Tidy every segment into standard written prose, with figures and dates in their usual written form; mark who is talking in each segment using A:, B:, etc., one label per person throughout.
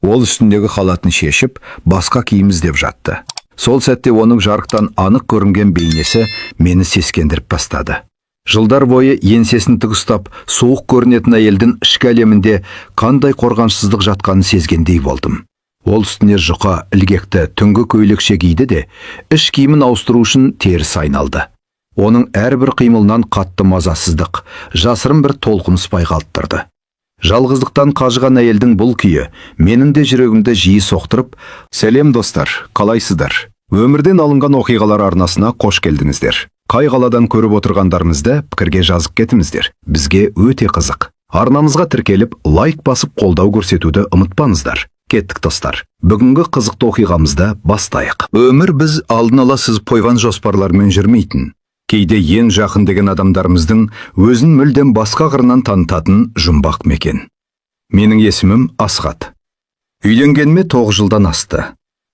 A: Ол үстіндегі халатын шешіп, басқа киім іздеп жатты. Сол сәтте оның жарықтан анық көрінген бейнесі мені сескендіріп бастады. Жылдар бойы еңсесін тік ұстап, суық көрінетін әйелдің ішкі әлемінде қандай қорғансыздық жатқанын сезгендей болдым. Ол үстіне жұқа, ілгекті, түнгі көйлекше киді де, іш киімін ауыстыру үшін теріс айналды. Оның әрбір қимылынан қатты мазасыздық, жасырын бір толқыныс байқалып тұрды. Жалғыздықтан қажыған әйелдің бұл күйі менің де жүрегімді жиі соқтырып, «Сәлем достар, қалайсыздар? Өмірден алынған оқиғалар арнасына қош келдіңіздер. Қай қаладан көріп отырғандарыңызды пікірге жазып кетіңіздер. Бізге өте қызық. Арнамызға тіркеліп, лайк басып қолдау көрсетуді ұмытпаңыздар. Кеттік достар. Бүгінгі қызықты оқиғамызды бастайық. Өмір біз алдын ала сызып қойған жоспарлармен жүрмейтін. Кейде ең жақын деген адамдарымыздың өзін мүлдем басқа қырынан танытатын жұмбақ мекен. Менің есімім Асхат. Үйленгеніме 9 жылдан асты.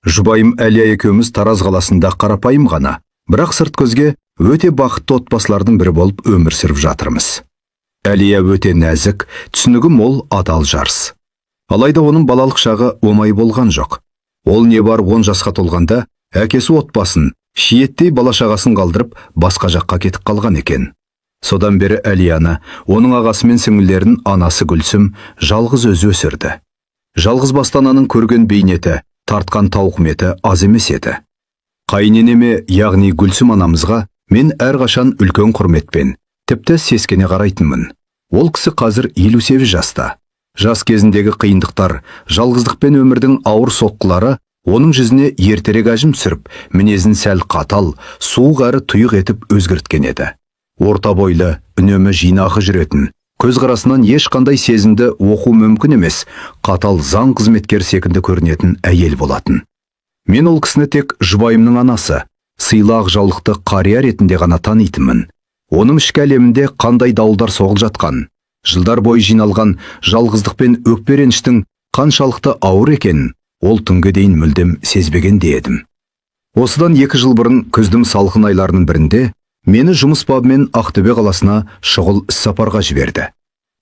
A: Жұбайым Әлия екеуміз Тараз қаласында қарапайым ғана, бірақ сырт көзге өте бақытты отбасылардың бірі болып өмір сүріп жатырмыз. Әлия өте нәзік, түсінігі мол, адал жарыс. Алайда оның балалық шағы оңай болған жоқ. Ол не бар 10 жасқа толғанда әкесі отбасын, шиеттей бала-шағасын қалдырып, басқа жаққа кетіп қалған екен. Содан бері Әлияны, оның ағасы мен сіңлілерін анасы Гүлсім жалғыз өзі өсірді. Жалғыз бастананың көрген бейнеті, тартқан тауқыметі аз емес еді. Қайненеме, яғни Гүлсім анамызға мен әрқашан үлкен құрметпен, тіпті сескене қарайтынмын. Ол кісі қазір 58 жаста. Жас кезіндегі қиындықтар, жалғыздық пен өмірдің ауыр соққылары оның жүзіне ертерек әжім түсіріп, мінезін сәл қатал, суық әрі тұйық етіп өзгерткен еді. Орта бойлы, үнемі жинақы жүретін, көзқарасынан ешқандай сезімді оқу мүмкін емес, қатал заң қызметкер секілді көрінетін әйел болатын. Мен ол кісіні тек жұбайымның анасы, сыйлы жаулықты қария ретінде ғана танитынмын. Оның ішкі әлемінде қандай дауылдар соғып жатқан, жылдар бойы жиналған жалғыздық пен өкпе-реніштің қаншалықты ауыр екенін ол түнге дейін мүлдем сезбеген де едім. Осыдан 2 жыл бұрын күздің салқын айларының бірінде мені жұмыс бабымен Ақтөбе қаласына шұғыл іссапарға жіберді.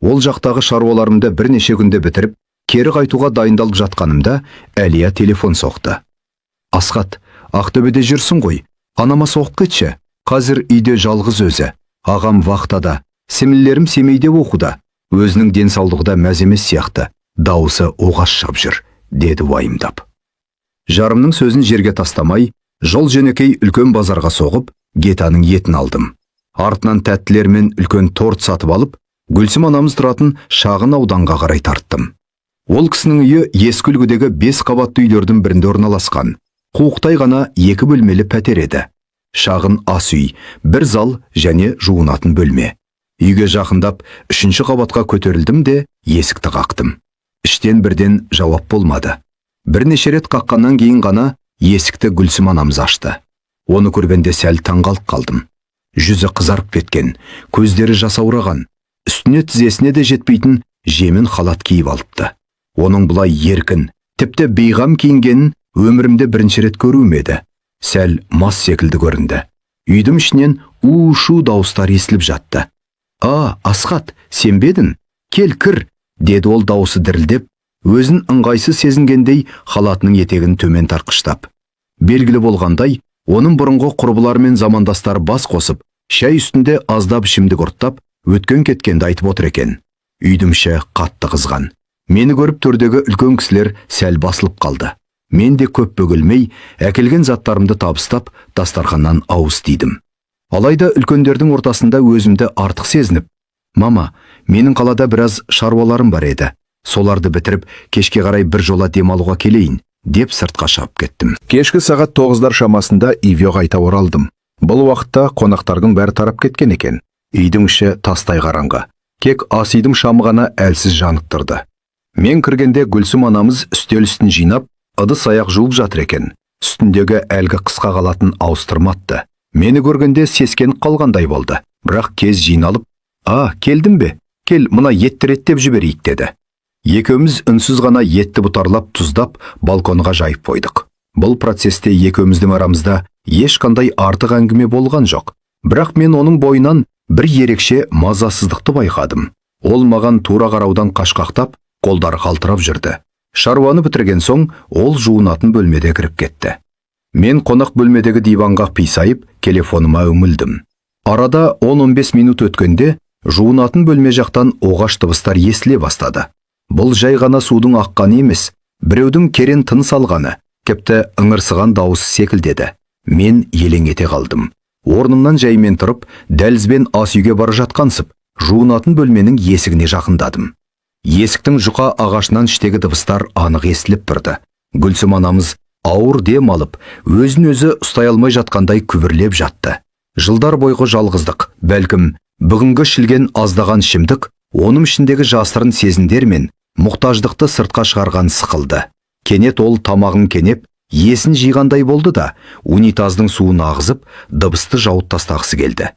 A: Ол жақтағы шаруаларымды бірнеше күнде бітіріп, кері қайтуға дайындалып жатқанымда Әлия телефон соқты. Асхат, Ақтөбеде жүрсің ғой, анама соғып кетші. Қазір үйде жалғыз өзі, ағам вахтада, сіңлілерім Семейде оқуда, өзінің денсаулығы да мәз емес сияқты, дауысы оғаш шығып жүр, деді уайымдап. Жарымның сөзін жерге тастамай, жол жөнекей үлкен базарға соғып, гетаның етін алдым. Артынан тәттілер мен үлкен торт сатып алып, Гүлсім анамыз тұратын шағын ауданға қарай тарттым. Ол кісінің үйі ескі үлгідегі 5 қабатты үйлердің бірінде орналасқан. Қуықтай ғана 2 бөлмелі пәтер еді. Шағын ас үй, 1 зал және жуынатын бөлме. Үйге жақындап, 3-ші қабатқа көтерілдім де есікті қақтым. Іштен бірден жауап болмады. Бірнеше рет қаққаннан кейін ғана есікті Гүлсім анамыз ашты. Оны көргенде сәл таңғалып қалдым. Жүзі қызарып кеткен, көздері жасаураған, үстіне тізесіне де жетпейтін жемін халат киіп алыпты. Оның бұлай еркін, тіпті бейғам киінгенін өмірімде бірінші рет көруім еді. Сәл мас секілді көрінді. Үйдің ішінен у-шу дауыстар естіліп жатты. Асхат, сен бе едің? Кел, кір, деді ол дауысы дірілдеп, өзін ыңғайсыз сезінгендей халатының етегін төмен тартқыштап. Белгілі болғандай, оның бұрынғы құрбыларымен замандастар бас қосып, шай үстінде аздап ішімдік ұрттап, өткен кеткенді айтып отыр екен. Үйдің іші қатты қызған. Мені көріп төрдегі үлкен кісілер сәл басылып қалды. Мен де көп бөгілмей, әкелген заттарымды табыстап, дастарханнан ауыз тидім. Алайда үлкендердің ортасында өзімді артық сезініп, «Мама, менің қалада біраз шаруаларым бар еді. Соларды бітіріп, кешке қарай бір жола демалуға келейін», деп сыртқа шығып кеттім. Кешкі сағат 9-дар шамасында үйге қайта оралдым. Бұл уақытта қонақтардың бәрі тарап кеткен екен. Үйдің іші тастай қараңғы. Кек ас үйдің шамы ғана әлсіз жанып тұрды. Мен кіргенде Гүлсім анамыз үстел үстін жинап, ыдыс-аяқ жуып жатыр екен. Үстіндегі әлгі қысқа қалатын ауыстырматты. Мені көргенде сескеніп қалғандай болды. Бірақ кез жиналып, келдің бе? Кел, мына етті реттеп жіберейік, деді. Екеуміз үнсіз ғана етті бұтарлап, тұздап, балконға жайып қойдық. Бұл процесте екеуміздің арамызда ешқандай артық әңгіме болған жоқ. Бірақ мен оның бойынан бір ерекше мазасыздықты байқадым. Ол маған тура қараудан қашқақтап, қолдары қалтырап жүрді. Шаруаны бітірген соң, ол жуынатын бөлмеде кіріп кетті. Мен қонақ бөлмедегі диванға қисайып, телефоныма үңілдім. Арада 10-15 минут өткенде, жуынатын бөлме жақтан оғаш дыбыстар естіле бастады. Бұл жай ғана судың аққаны емес, біреудің керен тыныс алғаны, тіпті ыңырсыған дауысы секілдеді. Мен елең ете қалдым. Орнымнан жаймен тұрып, дәлізбен ас үйге бара жатқансып, жуынатын бөлменің есігіне жақындадым. Есіктің жұқа ағашынан іштегі дыбыстар анық естіліп тұрды. Гүлсім анамыз ауыр дем алып, өзін-өзі ұстай алмай жатқандай күбірлеп жатты. Жылдар бойғы жалғыздық, бәлкім, бүгінгі ішілген аздаған ішімдік, оның ішіндегі жасырын сезімдер мен мұқтаждықты сыртқа шығарған сықылды. Кенет ол тамағын кенеп, есін жиғандай болды да, унитаздың суын ағызып, дыбысты жауып тастағысы келді.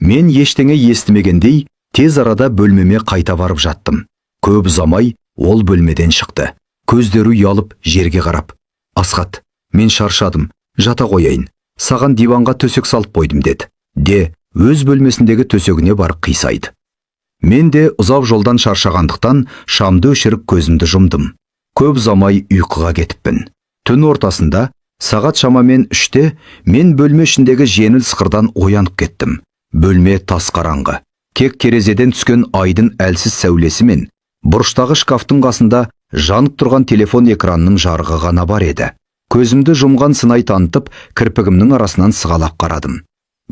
A: Мен ештеңе естімегендей, тез арада бөлмеме қайта барып жаттым. Көп ұзамай ол бөлмеден шықты. Көздері ұялып жерге қарап: «Асхат, мен шаршадым, жата қояйын. Саған диванға төсек салып қойдым» деді. Өз бөлмесіндегі төсегіне барып қисайды. Мен де ұзақ жолдан шаршағандықтан шамды өшіріп көзімді жұмдым. Көп ұзамай ұйқыға кетіппін. Түн ортасында, сағат шамамен 3-те, мен бөлме ішіндегі жеңіл сықырдан оянып кеттім. Бөлме тас қараңғы. Кек терезеден түскен айдың әлсіз сәулесі мен бұрыштағы шкафтың қасында жанып тұрған телефон экранының жарығы ғана бар еді. Көзімді жұмған сынай танытып, кірпігімнің арасынан сығалап қарадым.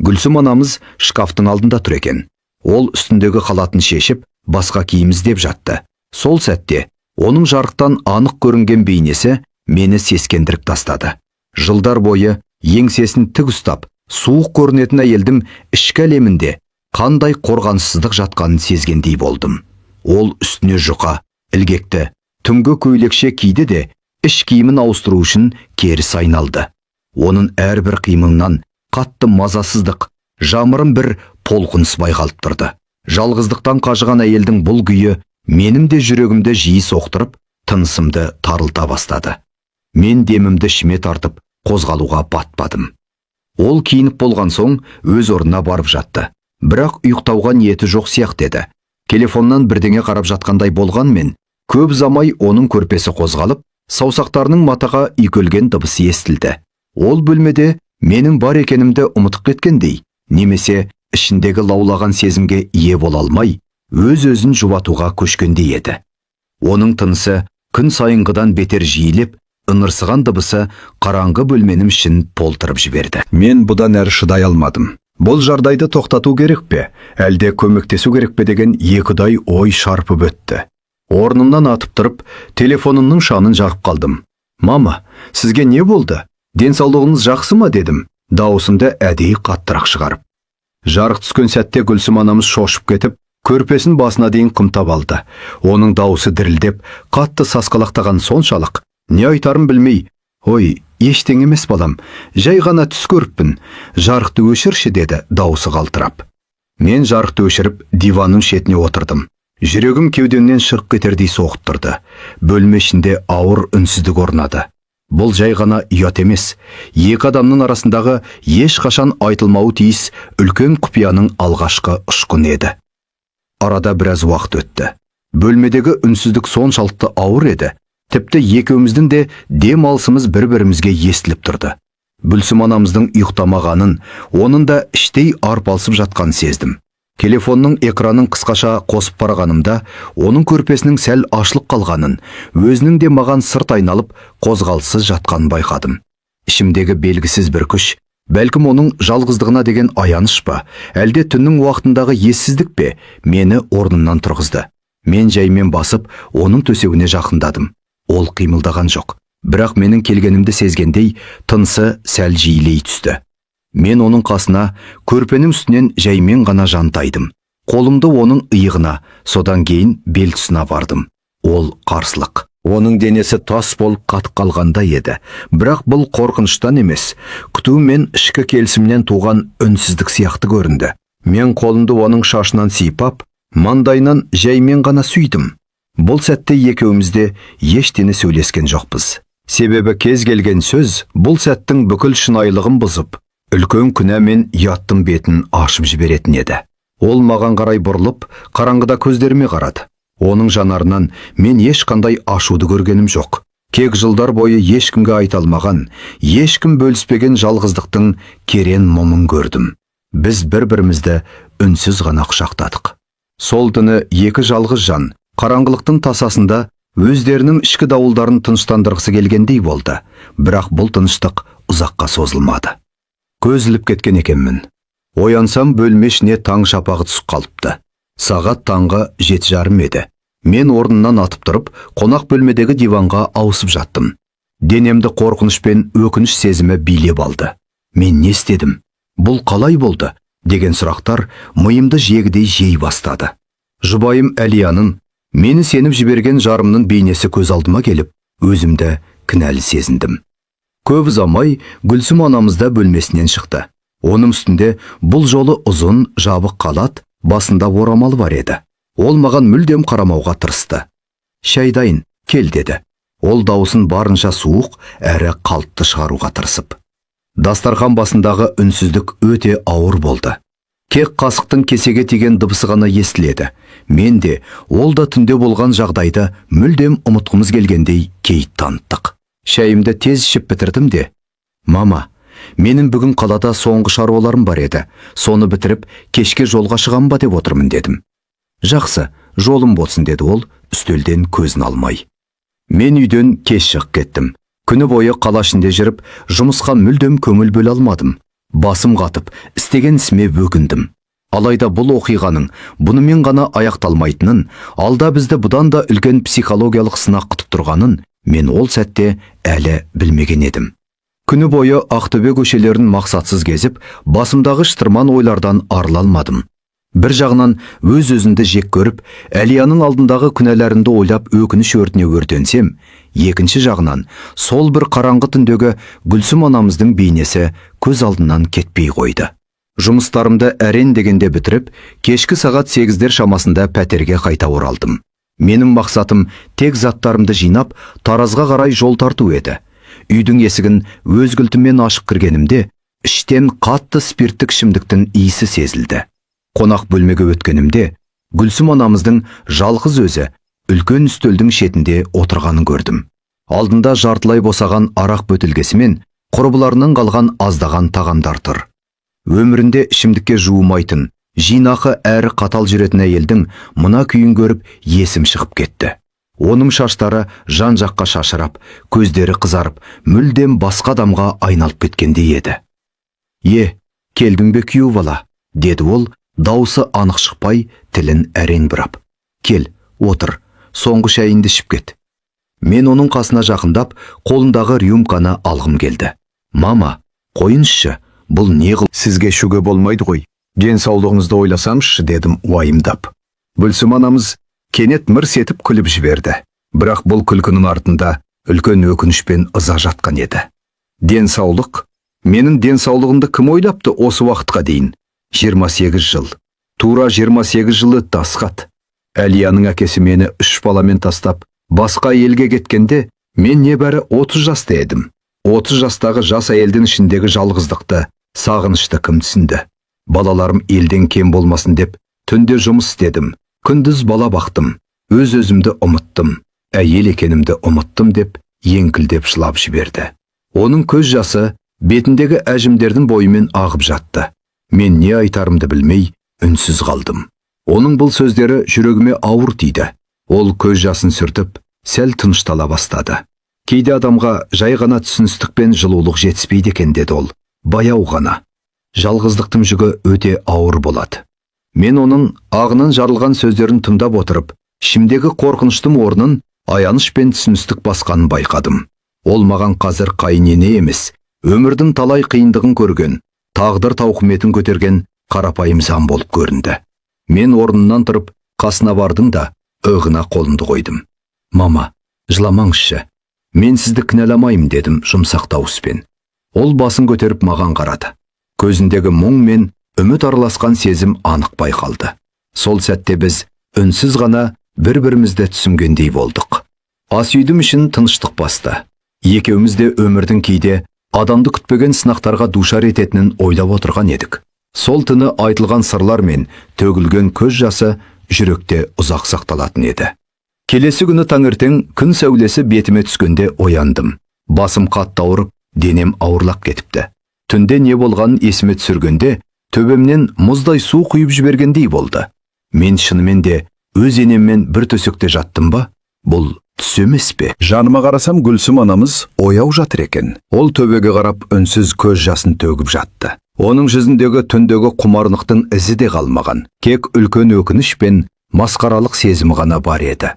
A: Гүлсім анамыз шкафтың алдында тұр екен. Ол үстіндегі халатын шешіп, басқа киім іздеп жатты. Сол сәтте, оның жарықтан анық көрінген бейнесі мені сескендіріп тастады. Жылдар бойы еңсесін тік ұстап, суық көрінетін әйелдің ішкі әлемінде қандай қорғансыздық жатқанын сезгендей болдым. Ол үстіне жұқа, ілгекті, түнгі көйлекше киді де, іш киімін ауыстыру үшін керіс айналды. Оның әрбір қимылынан қатты мазасыздық, жамырын бір толқыныс байқалып тұрды. Жалғыздықтан қажыған әйелдің бұл күйі менің де жүрегімді жиі соқтырып, тынысымды тарылта бастады. Мен демімді ішіме тартып, қозғалуға батпадым. Ол киініп болған соң өз орнына барып жатты. Бірақ ұйықтауға ниеті жоқ сияқты еді. Телефоннан бірдеңе қарап жатқандай болғанмен, көп ұзамай оның көрпесі қозғалып, саусақтарының матаға үйкелген дыбысы естілді. Ол бөлмеде менің бар екенімді ұмытып кеткендей, немесе ішіндегі лаулаған сезімге ие бола алмай, өз-өзін жұбатуға көшкендей еді. Оның тынысы күн сайынғыдан бетер жиілеп, ыңырсыған дыбысы қараңғы бөлменің ішін толтырып жіберді. Мен бұдан әрі шыдай алмадым. Бұл жардайды тоқтату керек пе, әлде көмектесу керек пе деген екідай ой шарпып өтті. Орнымнан атып тұрып, телефонымның шамын жағып қалдым. «Мама, сізге не болды? Денсаулығыңыз жақсы ма?» дедім, дауысымды әдейі қаттырақ шығарып. Жарық түскен сәтте Гүлсім анамыз шошып кетіп, көрпесін басына дейін қымтап алды. Оның дауысы дірілдеп, қатты сасқалақтаған соншалық, не айтарын білмей: «Ой, ештеңе емес балам, жай ғана түс көріппін, жарықты өшірші» деді дауысы қалтырап. Мен жарықты өшіріп, диванның шетіне отырдым. Жүрегім кеудемнен шырқ кетердей соғып тұрды. Бөлме ішінде ауыр үнсіздік орнады. Бұл жай ғана ұят емес, екі адамның арасындағы ешқашан айтылмауы тиіс үлкен құпияның алғашқы ұшқыны еді. Арада біраз уақыт өтті. Бөлмедегі үнсіздік соншалықты ауыр еді, тіпті екеуміздің де дем алысымыз бір-бірімізге естіліп тұрды. Гүлсім анамыздың ұйықтамағанын, оның да іштей арпалысып жатқанын сездім. Телефонның экранын қысқаша қосып қарағанымда, оның көрпесінің сәл ашылып қалғанын, өзінің де маған сырт айналып, қозғалыссыз жатқанын байқадым. Ішімдегі белгісіз бір күш, бәлкім оның жалғыздығына деген аяныш па, әлде түннің уақытындағы ессіздік пе, мені орнымнан тұрғызды. Мен жаймен басып, оның төсегіне жақындадым. Ол қимылдаған жоқ, бірақ менің келгенімді сезгендей, тынысы сәл жиілей түсті. Мен оның қасына, көрпенің үстінен жаймен ғана жантайдым. Қолымды оның иығына, содан кейін бел тұсына бардым. Ол қарсылық. Оның денесі тас болып қатып қалғанда еді. Бірақ бұл қорқыныштан емес, күту мен ішкі келісімнен туған үнсіздік сияқты көрінді. Мен қолымды оның шашынан сипап, маңдайынан жаймен ғана сүйдім. Бұл сәтте екеумізде ештеңе сөйлескен жоқпыз. Себебі кез келген сөз бұл сәттің бүкіл шынайылығын бұзып, үлкен күнә мен ұяттың бетін ашып жіберетін еді. Ол маған қарай бұрылып, қараңғыда көздеріме қарады. Оның жанарынан мен ешқандай ашуды көргенім жоқ. Кек жылдар бойы ешкімге айта алмаған, ешкім бөліспеген жалғыздықтың керен мұңын көрдім. Біз бір-бірімізді үнсіз ғана құшақтадық. Сол түні екі жалғыз жан қараңғылықтың тасасында өздерінің ішкі дауылдарын тыныштандырғысы келгендей болды. Бірақ бұл тыныштық ұзаққа созылмады. Көз іліп кеткен екенмін. Оянсам бөлме ішіне таң шапағы түсіп қалыпты. Сағат таңғы 7:30 еді. Мен орнымнан атып тұрып, қонақ бөлмедегі диванға ауысып жаттым. Денемді қорқыныш пен өкініш сезімі билеп алды. Мен не істедім? Бұл қалай болды? Деген сұрақтар миымды жегідей жей бастады. Жұбайым Әлияның, мені сеніп жіберген жарымның бейнесі көз алдыма келіп, өзімді кінәлі сезіндім. Көп ұзамай Гүлсім анамыз да бөлмесінен шықты. Оның үстінде бұл жолы ұзын, жабық қалат, басында орамалы бар еді. Ол маған мүлдем қарамауға тырысты. «Шай дайын, кел» деді. Ол даусын барынша суық әрі қалыпты шығаруға тырысып. Дастархан басындағы үнсіздік өте ауыр болды. Кек қасықтың кесеге тиген дыбысы ғана естіледі. Мен де, ол да түнде болған жағдайды мүлдем ұмытқымыз келгендей кейіт таныттық. Шайымды тез ішіп бітірдім де: «Мама, менің бүгін қалада соңғы шаруаларым бар еді. Соны бітіріп, кешке жолға шығам ба деп отырмын» дедім. «Жақсы, жолым болсын» деді ол, үстелден көзін алмай. Мен үйден кеш шығып кеттім. Күні бойы қала ішінде жүріп, жұмысқа мүлдем көңіл бөле алмадым. Басым қатып, істеген ісіме бөкіндім. Алайда бұл оқиғаның бұнымен ғана аяқталмайтынын, алда бізді бұдан да үлкен психологиялық сынақ күтіп тұрғанын мен ол сәтте әлі білмеген едім. Күні бойы Ақтөбе көшелерін мақсатсыз кезіп, басымдағы шытырман ойлардан арыла алмадым. Бір жағынан өз-өзімді жек көріп, Әлияның алдындағы күнәларымды ойлап өкініш өртіне өртенсем, екінші жағынан сол бір қараңғы түндегі Гүлсім анамыздың бейнесі көз алдынан кетпей қойды. Жұмыстарымды әрен дегенде бітіріп, кешкі сағат 8-дер шамасында пәтерге қайта оралдым. Менің мақсатым тек заттарымды жинап, Таразға қарай жол тарту еді. Үйдің есігін өз кілтіммен ашып кіргенімде, іштен қатты спирттік ішімдіктің иісі сезілді. Қонақ бөлмеге өткенімде, Гүлсім анамыздың жалғыз өзі үлкен үстелдің шетінде отырғанын көрдім. Алдында жартылай босаған арақ бөтелкесі мен құрбыларынан қалған аздаған тағамдар тұр. Өмірінде ішімдікке жуымайтын, жинақы әрі қатал жүретін әйелдің мына күйін көріп есім шығып кетті. Оның шаштары жан-жаққа шашырап, көздері қызарып, мүлдем басқа адамға айналып кеткендей еді. Келдің бе күйеу бала?» деді ол, даусы анық шықпай, тілін әрен бұрап. «Кел, отыр, соңғы шайынды ішіп кет». Мен оның қасына жақындап, қолындағы рюмканы алғым келді. «Мама, қойыңызшы, бұл не қыл?» «Сізге ішуге болмайды ғой. Денсаулығыңызды ойласамшы» дедім уайымдап. Гүлсім анамыз кенет мырс етіп күліп жіберді. Бірақ бұл күлкінің артында үлкен өкініш пен ыза жатқан еді. «Денсаулық? Менің денсаулығымды кім ойлапты осы уақытқа дейін? 28 жыл. Тура 28 жылы Дасқат. Әлияның әкесі мені 3 баламен тастап, басқа елге кеткенде, мен небәрі 30 жаста едім. 30 жастағы жас әйелдің ішіндегі жалғыздықты, сағынышты кім түсінді? Балаларым елден кем болмасын деп, түнде жұмыс істедім. Күндіз бала бақтым. Өз-өзімді ұмыттым. Әйел екенімді ұмыттым деп, еңкілдеп жылап жіберді. Оның көз жасы бетіндегі әжімдердің бойымен ағып жатты. Мен не айтарымды білмей, үнсіз қалдым. Оның бұл сөздері жүрегіме ауыр тиді. Ол көз жасын сүртіп, сәл тыныштала бастады. «Кейде адамға жай ғана түсіністік пен жылулық жетіспейді екен» деді ол. «Баяу ғана. Жалғыздықтың жүгі өте ауыр болады». Мен оның ағынан жарылған сөздерін тыңдап отырып, ішімдегі қорқыныштың орнын аяныш пен түсіністік басқанын байқадым. Ол маған қазір қайнене емес, өмірдің талай қиындығын көрген, тағдыр тауқыметін көтерген қарапайым жан болып көрінді. Мен орнымнан тұрып, қасына бардым да, иығына қолымды қойдым. «Мама, жыламаңызшы. Мен сізді кінәламаймын» дедім жұмсақ дауыспен. Ол басын көтеріп маған қарады. Көзіндегі мұң мен үміт араласқан сезім анық байқалды. Сол сәтте біз үнсіз ғана бір-бірімізді түсінгендей болдық. Ас үйдің ішін тыныштық басты. Екеуміз де өмірдің кейде адамды күтпеген сынақтарға душар ететінін ойлап отырған едік. Сол түні айтылған сырлар мен төгілген көз жасы жүректе ұзақ сақталатын еді. Келесі күні таңертең күн сәулесі бетіме түскенде ояндым. Басым қатты ауырып, денем ауырлап кетіпті. Түнде не болғанын есіме түсіргенде, төбемнен мұздай су құйып жібергендей болды. Мен шынымен де өз енеммен бір төсекте жаттым ба? Бұл түс емес пе? Жаныма қарасам, Гүлсім анамыз ояу жатыр екен. Ол төбеге қарап үнсіз көз жасын төгіп жатты. Оның жүзіндегі түндегі құмарлықтың ізі де қалмаған. Кек үлкен өкініш пен масқаралық сезімі ғана бар еді.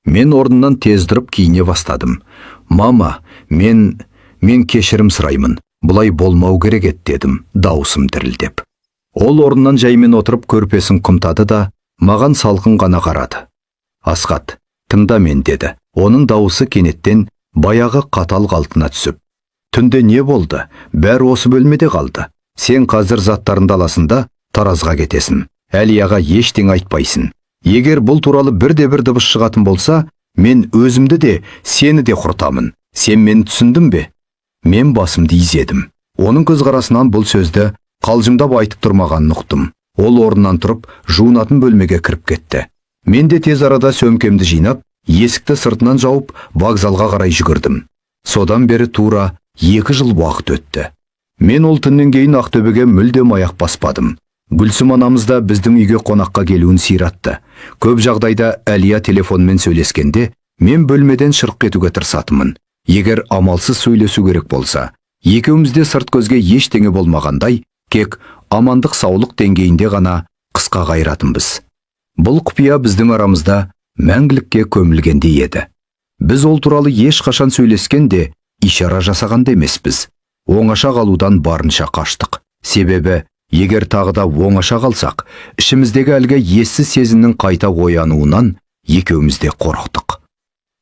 A: Мен орнымнан тез тұрып киіне бастадым. Мама, мен кешірім сұраймын. Бұлай болмау керек еді дедім, дауысым дірілдеп. Ол орнынан жаймен отырып көрпесін қымтады да, маған салқын ғана қарады. Асқат, тыңда мен деді. Оның дауысы кенеттен баяғы қатал қалпына түсіп. Түнде не болды? Бәрі осы бөлмеде қалды. Сен қазір заттарыңды аласында таразға кетесің. Әлияға ештеңе айтпайсың. Егер бұл туралы бірде-бір дыбыс шығатын болса, мен өзімді де, сені де құртамын. Сен мені түсіндің бе? Мен басымды изедім. Оның көзқарасынан бұл сөзді қалжыңдап айтып тұрмағанын ұқтым. Ол орнынан тұрып, жуынатын бөлмеге кіріп кетті. Мен де тез арада сөмкемді жинап, есікті сыртынан жауып, вокзалға қарай жүгірдім. Содан бері тура 2 жыл уақыт өтті. Мен ол түннен кейін Ақтөбеге мүлдем аяқ баспадым. Гүлсім анамыз да біздің үйге қонаққа келуін сиратты. Көп жағдайда Әлия телефонмен сөйлескенде, мен бөлмеден шырқ кетуге тырысатынмын. Егер амалсыз сөйлесу керек болса, екеумізде сырт көзге ештеңе болмағандай, кек амандық саулық деңгейінде ғана қысқа қайратынбыз. Бұл құпия біздің арамызда мәңгілікке көмілгендей еді. Біз ол туралы ешқашан сөйлескенде, ишара жасағанда емеспіз. Оңаша қалудан барынша қаштық. Себебі, егер тағы да оңаша қалсақ, ішіміздегі әлгі ессіз сезімнің қайта оянуынан екеумізде қорықтық.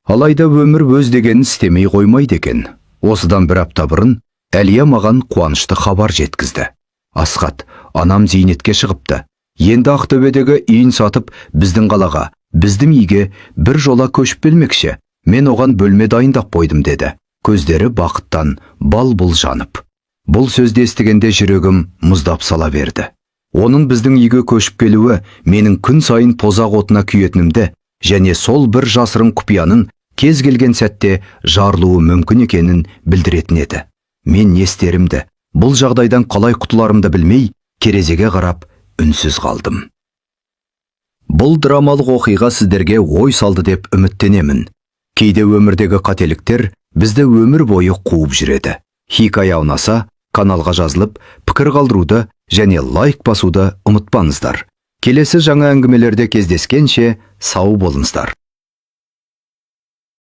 A: Алайда өмір өз дегенін істемей қоймайды екен. Осыдан бір апта бұрын Әлия маған қуанышты хабар жеткізді. Асқат, анам зейнетке шығыпты. Енді Ақтөбедегі үйін сатып, біздің қалаға, біздің үйге бір жола көшіп келмекші. Мен оған бөлме дайындап қойдым деді. Көздері бақыттан бал-бұл жанып. Бұл сөзді естігенде жүрегім мұздап сала берді. Оның біздің үйге көшіп келуі менің күн сайын тозақ отына күйетінімді және сол бір жасырын құпияның кез келген сәтте жарылуы мүмкін екенін білдіретін еді. Мен не істерімді, бұл жағдайдан қалай құтыларымды білмей, терезеге қарап үнсіз қалдым. Бұл драмалық оқиға сіздерге ой салды деп үміттенемін. Кейде өмірдегі қателіктер бізді өмір бойы қуып жүреді. Хикая ұнаса, каналға жазылып, пікір қалдыруды және лайк басуды ұмытпаңыздар. Келесі жаңа әңгімелерде кездескенше сау болыңыздар.